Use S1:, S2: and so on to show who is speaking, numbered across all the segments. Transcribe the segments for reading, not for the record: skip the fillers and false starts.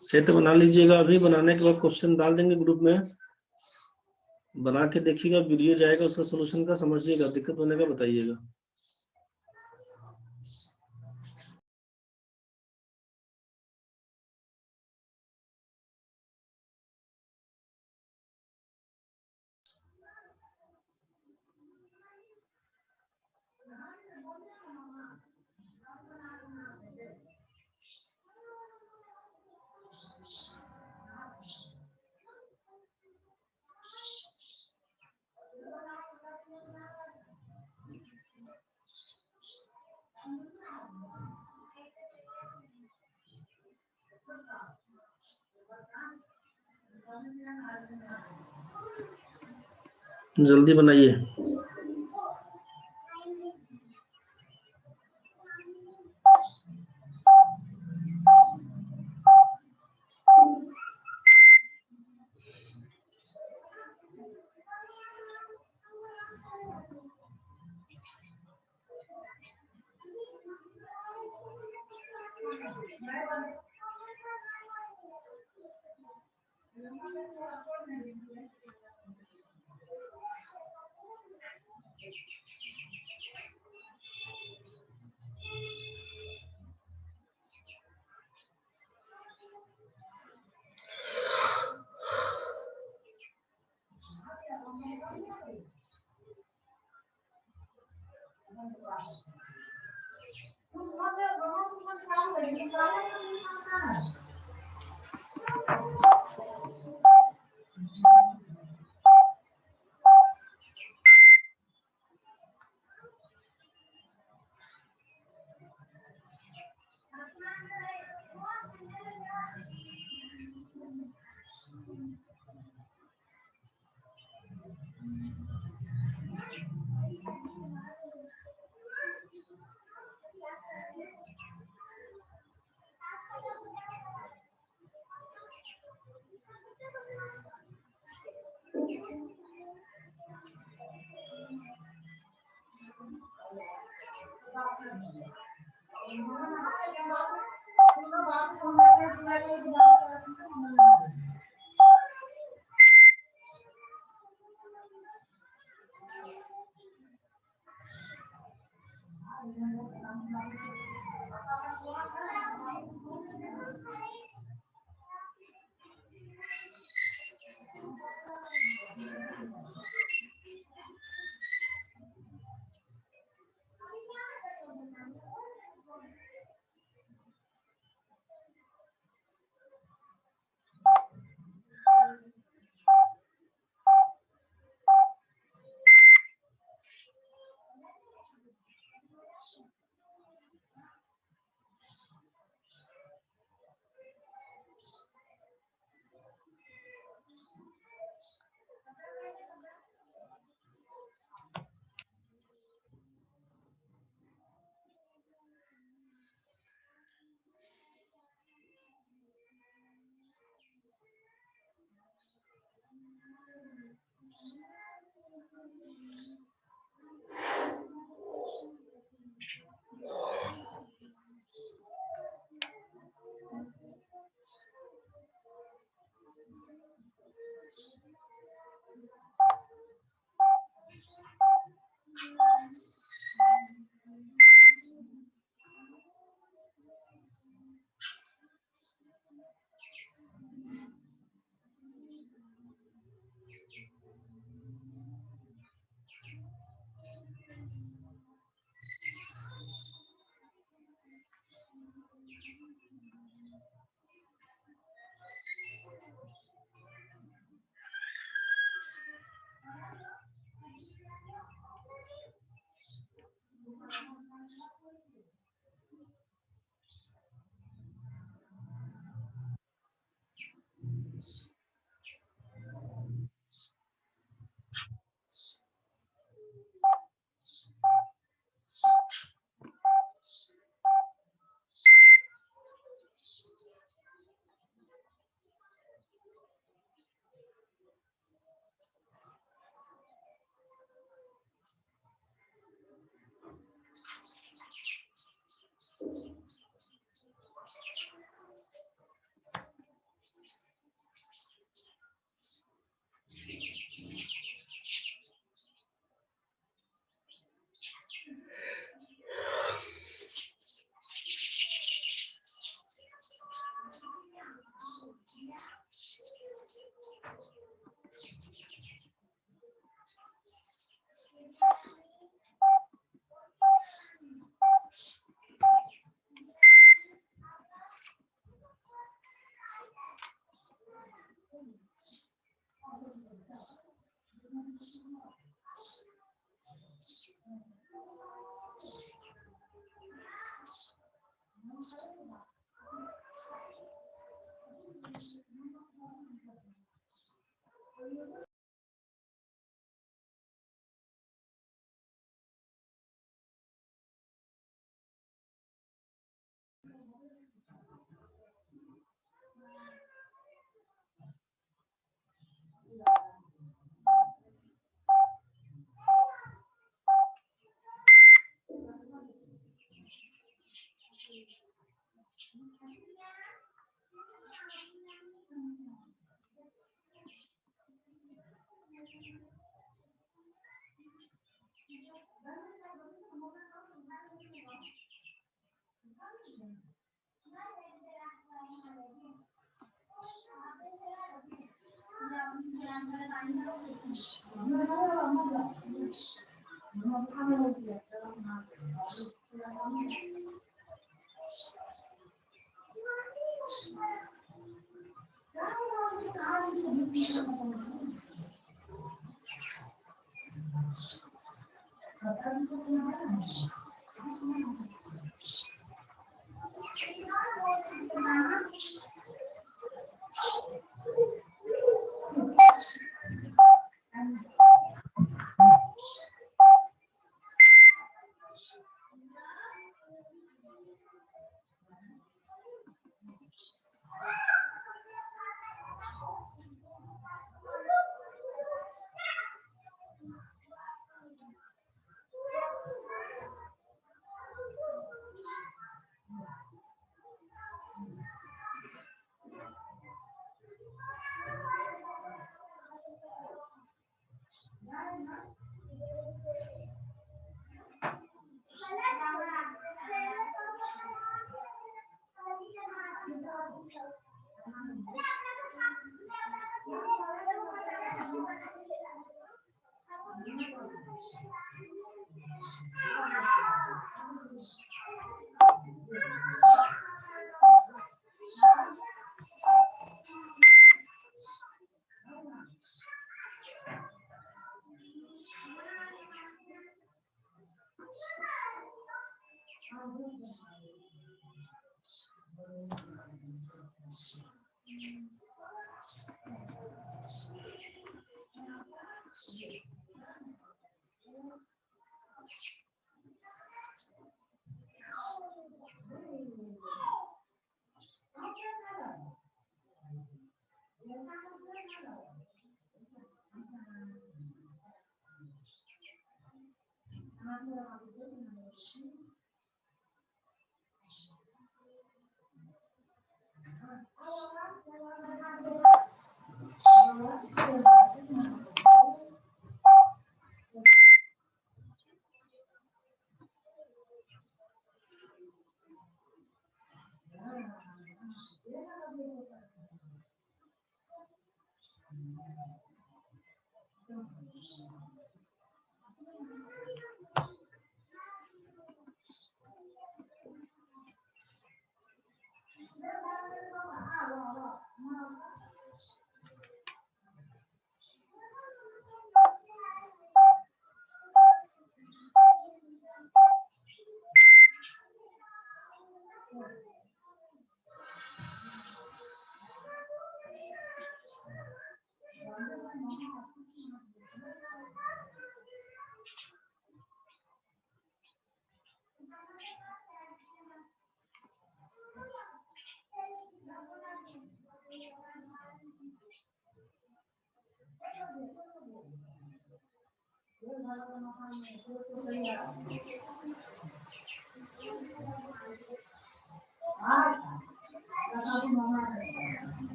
S1: Set बना लीजिएगा, अभी बनाने के बाद क्वेश्चन डाल देंगे ग्रुप में, बना के देखिएगा, वीडियो जाएगा, उसका सोल्यूशन का समझिएगा, दिक्कत होने का बताइएगा। जल्दी बनाइए।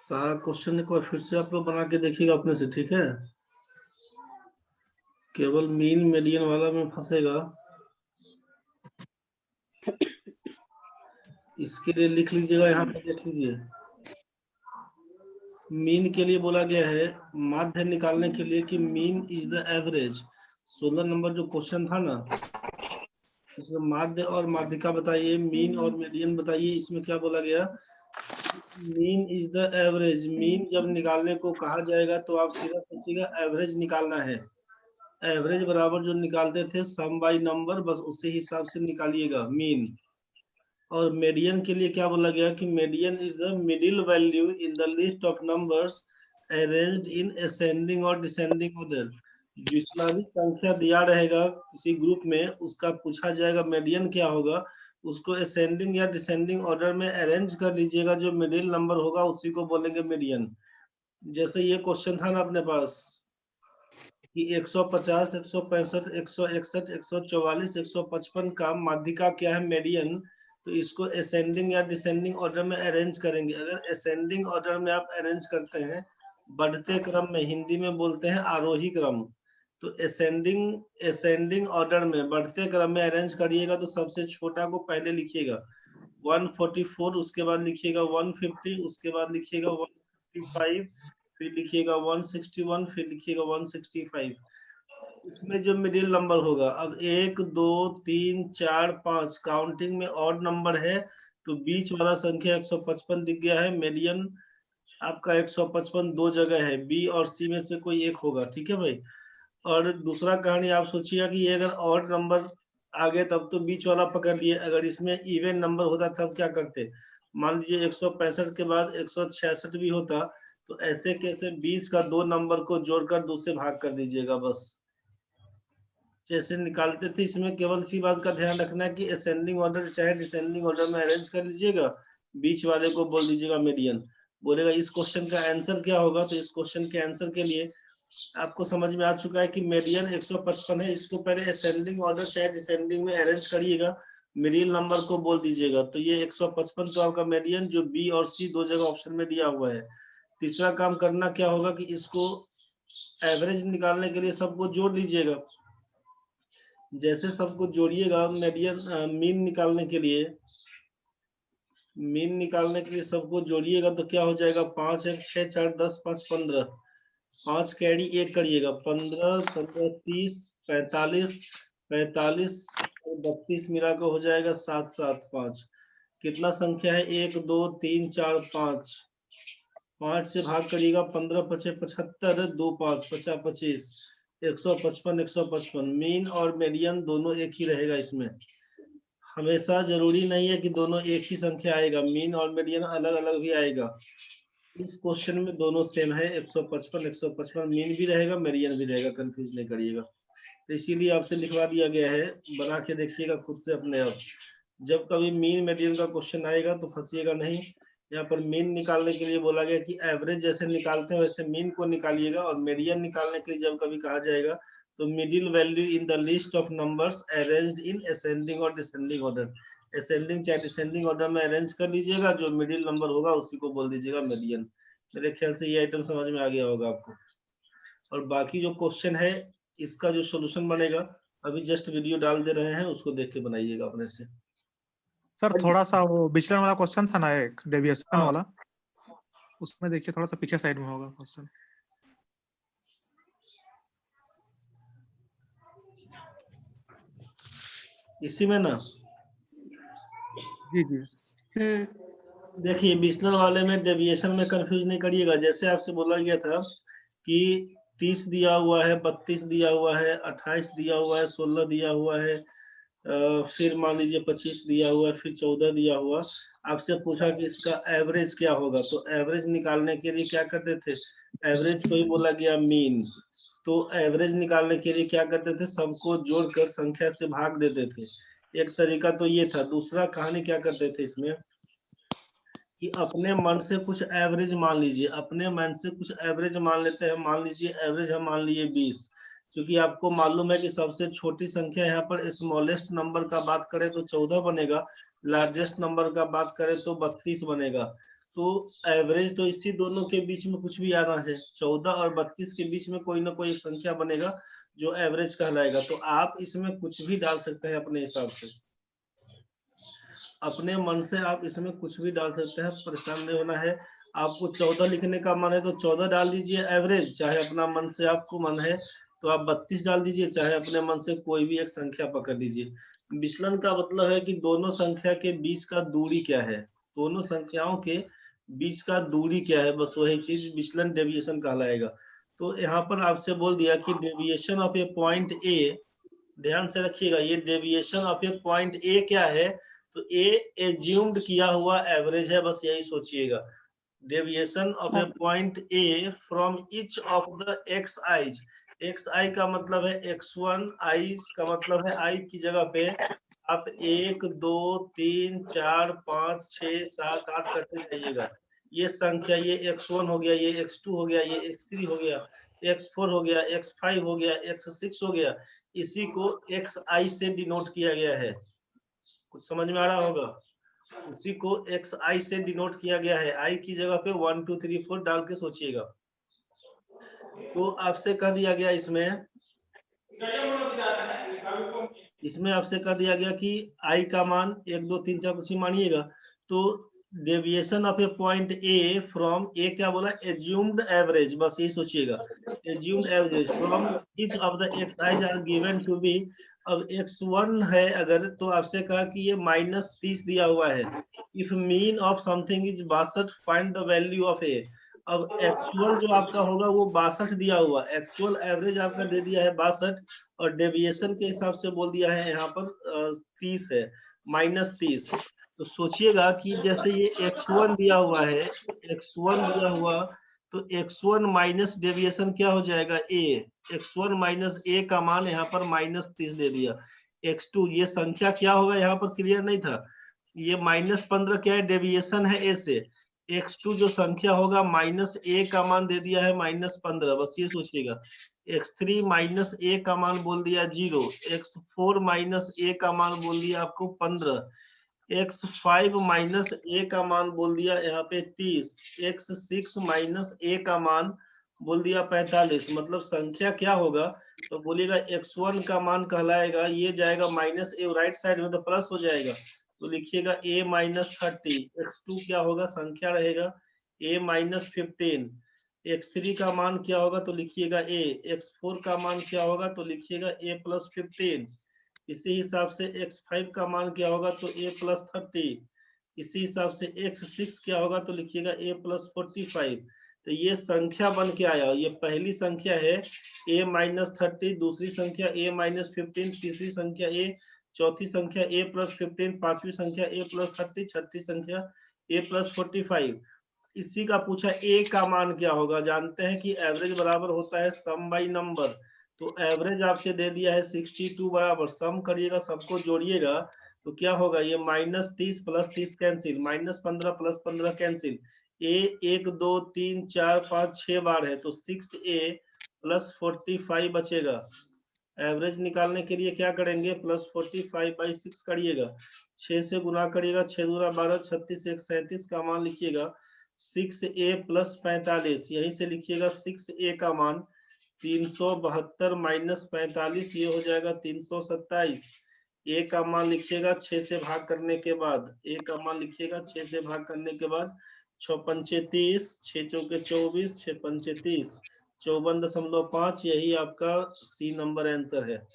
S1: सारा क्वेश्चन एक बार फिर से आप लोग बना के देखिएगा अपने से, ठीक है? केवल मीन मीडियन वाला में फंसेगा। इसके लिए लिख लीजिएगा, यहाँ पे देख लीजिए। मीन के लिए बोला गया है माध्य निकालने के लिए कि mean is the average. 16 number जो क्वेश्चन था ना, इसमें माध्य और माध्यिका बताइए, मीन और मीडियन बताइए। इसमें क्या बोला गया? Mean is the average. Mean जब निकालने को कहा जाएगा तो आप सीधा सोचिएगा एवरेज निकालना है। एवरेज बराबर जो निकालते थे सम बाई नंबर, बस उसी हिसाब से निकालिएगा मीन। और मीडियन के लिए क्या बोला गया कि median is the middle value in the list of numbers arranged in ascending और डिसेंडिंग ऑर्डर। जितना भी संख्या दिया रहेगा किसी ग्रुप में, उसका पूछा जाएगा मीडियन क्या होगा, उसको असेंडिंग या डिसेंडिंग ऑर्डर में अरेंज कर लीजिएगा, जो मिडिल नंबर होगा उसी को बोलेंगे मीडियन। जैसे ये क्वेश्चन था ना अपने पास कि 150, 165, 161, 144, 155 का माध्यिका क्या है, मीडियन। तो इसको असेंडिंग या डिसेंडिंग ऑर्डर में अरेंज करेंगे। अगर असेंडिंग ऑर्डर में आप अरेंज करते हैं, बढ़ते क्रम में, हिंदी में बोलते हैं आरोही क्रम, तो असेंडिंग असेंडिंग ऑर्डर में बढ़ते क्रम में अरेंज करिएगा तो सबसे छोटा को पहले लिखिएगा 144, उसके बाद लिखिएगा 150, उसके बाद लिखिएगा 155, फिर लिखिएगा 161, फिर लिखिएगा 165। इसमें जो मिडिल नंबर होगा, अब 1 2 3 4 5 काउंटिंग में ऑड नंबर है, तो बीच वाला संख्या 155 दिख गया है। मीडियन आपका 155 दो जगह है, बी और सी में से कोई एक होगा, ठीक है भाई। और दूसरा कहानी आप सोचिएगा कि ये अगर ऑड नंबर आ गए तब तो बीच वाला पकड़ लिए, अगर इसमें इवन नंबर होता तब क्या करते। मान लीजिए 165 के बाद 166 भी होता, तो ऐसे कैसे 20 का दो नंबर को जोड़कर 2 से भाग कर दीजिएगा बस। जैसे निकालते थे, इसमें केवल इसी बात का ध्यान रखना है कि असेंडिंग ऑर्डर चाहे डिसेंडिंग ऑर्डर में अरेंज कर लीजिएगा, बीच वाले को बोल दीजिएगा मीडियन। बोलेगा इस क्वेश्चन का आंसर क्या होगा, तो इस क्वेश्चन के आंसर के लिए आपको समझ में आ चुका है कि मीडियन 155 है, इसको पहले असेंडिंग ऑर्डर चाहे डिसेंडिंग में अरेंज करिएगा, मिडिल नंबर को बोल दीजिएगा। तो ये 155 तो आपका मीडियन जो बी और सी दो जगह ऑप्शन में दिया हुआ है। तीसरा काम करना क्या होगा कि इसको एवरेज निकालने के लिए सबको जोड़ लीजिएगा। जैसे सबको जोड़िएगा मीडियन मीन निकालने के लिए, सबको जोड़िएगा तो क्या हो जाएगा, 5 1 6 4 10 5 15, 5 कैरी 1 करिएगा, 15 15 30 45 45 और 32 मिला कर हो जाएगा 7 7 5। कितना संख्या है, 1 2 3 4 5, 5 से भाग करिएगा, 15 5 75, 2 5 50 25, 155 155। मीन और मीडियन दोनों एक ही रहेगा इसमें। हमेशा जरूरी नहीं है कि दोनों एक ही संख्या आएगा, मीन और मीडियन अलग अलग भी आएगा। इस क्वेश्चन में दोनों सेम है, 155 155, मीन भी रहेगा मीडियन भी रहेगा, कंफ्यूज नहीं करिएगा। तो इसीलिए आपसे लिखवा दिया गया है, बना के देखिएगा खुद से अपने आप। जब कभी मीन मीडियन का क्वेश्चन आएगा तो फंसिएगा नहीं। यहाँ पर मीन निकालने के लिए बोला गया कि एवरेज जैसे निकालते हैं वैसे मीन को निकालिएगा, और मीडियन निकालने के लिए जब कभी कहा जाएगा तो middle value in the list of numbers arranged in ascending और डिसेंडिंग ऑर्डर, असेंडिंग चाहे डिसेंडिंग ऑर्डर में अरेंज कर लीजिएगा, जो मिडिल नंबर होगा उसी को बोल दीजिएगा मीडियन। मेरे ख्याल से ये आइटम समझ में आ गया होगा आपको। और बाकी जो क्वेश्चन है इसका जो सोल्यूशन बनेगा, अभी जस्ट वीडियो डाल दे रहे हैं, उसको देख के बनाइएगा अपने से।
S2: सर थोड़ा सा वो विचलन वाला क्वेश्चन था ना, एक डेविएशन
S1: हाँ।
S2: वाला, उसमें देखिए थोड़ा सा पीछे साइड में होगा क्वेश्चन।
S1: इसी में ना,
S2: जी जी
S1: देखिए विचलन वाले में डेविएशन में कंफ्यूज नहीं करिएगा। जैसे आपसे बोला गया था कि 30 दिया हुआ है, 32 दिया हुआ है, 28 दिया हुआ है, 16 दिया हुआ है, फिर मान लीजिए 25 दिया हुआ है, फिर 14 दिया हुआ। आपसे पूछा कि इसका एवरेज क्या होगा, तो एवरेज निकालने के लिए क्या करते थे, एवरेज को ही बोला गया मीन। तो एवरेज निकालने के लिए क्या करते थे, सबको जोड़कर संख्या से भाग देते थे। एक तरीका तो ये था। दूसरा कहानी क्या करते थे इसमें कि अपने मन से कुछ एवरेज मान लीजिए, अपने मन से कुछ एवरेज मान लेते हैं। मान लीजिए एवरेज हम मान लिए 20, क्योंकि आपको मालूम है कि सबसे छोटी संख्या यहाँ पर स्मॉलेस्ट नंबर का बात करें तो 14 बनेगा, लार्जेस्ट नंबर का बात करें तो 32 बनेगा। तो एवरेज तो इसी दोनों के बीच में कुछ भी आना है, 14 और 32 के बीच में कोई ना कोई एक संख्या बनेगा जो एवरेज कहलाएगा। तो आप इसमें कुछ भी डाल सकते हैं अपने हिसाब से, अपने मन से आप इसमें कुछ भी डाल सकते हैं, परेशान नहीं होना है। आपको 14 लिखने का मन है तो 14 डाल दीजिए एवरेज, चाहे अपना मन से आपको मन है तो आप 32 डाल दीजिए, चाहे अपने मन से कोई भी एक संख्या पकड़ लीजिए। विचलन का मतलब है कि दोनों संख्या के बीच का दूरी क्या है, दोनों संख्याओं के बीच का दूरी क्या है, बस वही चीज विचलन डेविएशन कहलाएगा। तो यहाँ पर आपसे बोल दिया कि डेविएशन ऑफ ए पॉइंट ए, ध्यान से रखिएगा, ये डेविएशन ऑफ ए पॉइंट ए क्या है, तो तो ए एज्यूम्ड किया हुआ एवरेज है, बस यही सोचिएगा। Deviation of a point A from each of the X I's, X I का मतलब है x1, आई का मतलब है आई की जगह पे आप 1 2 3 4 5 6 7 8 करते जाइएगा। ये संख्या, ये x1 हो गया, ये x2 हो गया, ये x3 हो गया, x4 हो गया, x5 हो गया, x6 हो गया, इसी को xi से डिनोट किया गया है। कुछ समझ में आ रहा होगा? उसी को xi से डिनोट किया गया है। i की जगह पे 1 2 3 4 डाल के सोचिएगा। तो आपसे कह दिया गया इसमें आपसे कह दिया गया कि i का मान 1 2 3 4 कुछ ही मानिएगा। तो deviation of a point A from A क्या बोला? एज्यूम्ड एवरेज, बस यही सोचिएगा। Assumed average from each of the X I's are given to be. अब x1 है अगर, तो आपसे कहा कि ये -30 दिया हुआ है। If mean of something is 62, find the value of A. अब एक्चुअल जो आपका होगा वो 62 दिया हुआ, एक्चुअल एवरेज आपका दे दिया है 62, और डेविएशन के हिसाब से बोल दिया है यहाँ पर 30 है, -30। तो सोचिएगा कि जैसे ये x1 दिया हुआ है, x1 दिया हुआ, तो x1 माइनस डेविएशन क्या हो जाएगा? a। x1 माइनस a का मान यहाँ पर -30 दे दिया। x2 ये संख्या क्या होगा यहाँ पर क्लियर नहीं था। ये -15 क्या है? डेविएशन है a से। x2 जो संख्या होगा -a का मान दे दिया है -15, बस ये सोचिएगा। x3 माइनस a का मान बोल दिया 0, x4 माइनस a का मान बोल दिया आपको 15, x5 माइनस a का मान बोल दिया यहाँ पे 30, x6 माइनस a का मान बोल दिया 45। मतलब संख्या क्या होगा? तो बोलिएगा x1 का मान कहलाएगा, ये जाएगा माइनस a, राइट साइड में तो प्लस हो जाएगा, तो लिखिएगा a -30। x2 क्या होगा? संख्या रहेगा a -15। x3 का मान क्या होगा? तो लिखिएगा a। x4 का मान क्या होगा? तो लिखिएगा a +15। इसी हिसाब से x5 का मान क्या होगा? तो a +30। इसी हिसाब से x6 क्या होगा? तो लिखिएगा a +45। तो ये संख्या बन के आया। ये पहली संख्या है a -30, दूसरी संख्या a -15, तीसरी संख्या a, चौथी संख्या a +15, पांचवी संख्या a +30, छठी संख्या a +45। इसी का पूछा a का मान क्या होगा? जानते हैं कि एवरेज बराबर होता है सम बाई नंबर। तो एवरेज आपसे दे दिया है 62 बराबर, सम करिएगा, सबको जोड़िएगा, तो क्या होगा? ये -30 + 30 कैंसिल, -15 + 15 कैंसिल, a 1 2 3 4 5 6 बार है, तो 6a + 45 बचेगा। एवरेज निकालने के लिए क्या करेंगे? +45/6 करिएगा, 6 से गुना करिएगा, 6 दूना 12, 36 1 37 का मान लिखिएगा 6a + 45, यहीं से लिखिएगा 6a का मान 372 - 45, ये हो जाएगा 327। a का मान लिखिएगा 6 से भाग करने के बाद, a का मान लिखिएगा 6 से भाग करने के बाद, 6 पंचे 30, 6 चौके 24, 6 पंचे 30, 54.5, यही आपका सी नंबर आंसर है।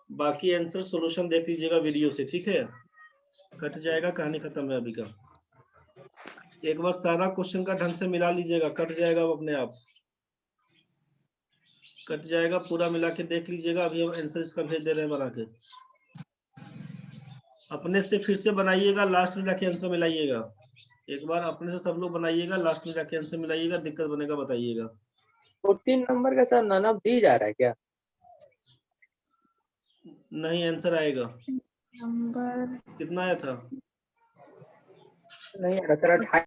S1: बाकी आंसर सॉल्यूशन देख लीजिएगा वीडियो से, ठीक है? कट जाएगा, कहानी खत्म है अभी का। एक बार सारा क्वेश्चन का ढंग से मिला लीजिएगा, कट जाएगा वो अपने आप, कट जाएगा। पूरा मिला के देख लीजिएगा। अभी हम आंसर इसका भेज दे रहे हैं बना के। अपने से फिर से बनाइएगा, लास्ट में जाके आंसर मिलाइएगा। एक बार अपने से सब लोग बनाइएगा, लास्ट में जाके आंसर मिलाइएगा, दिक्कत बनेगा बताइएगा।
S3: 14 नंबर का सर नन ऑफ दी जा रहा है क्या?
S1: नहीं, आंसर आएगा।
S4: नंबर
S1: कितना आया था?
S3: नहीं आ रहा सर,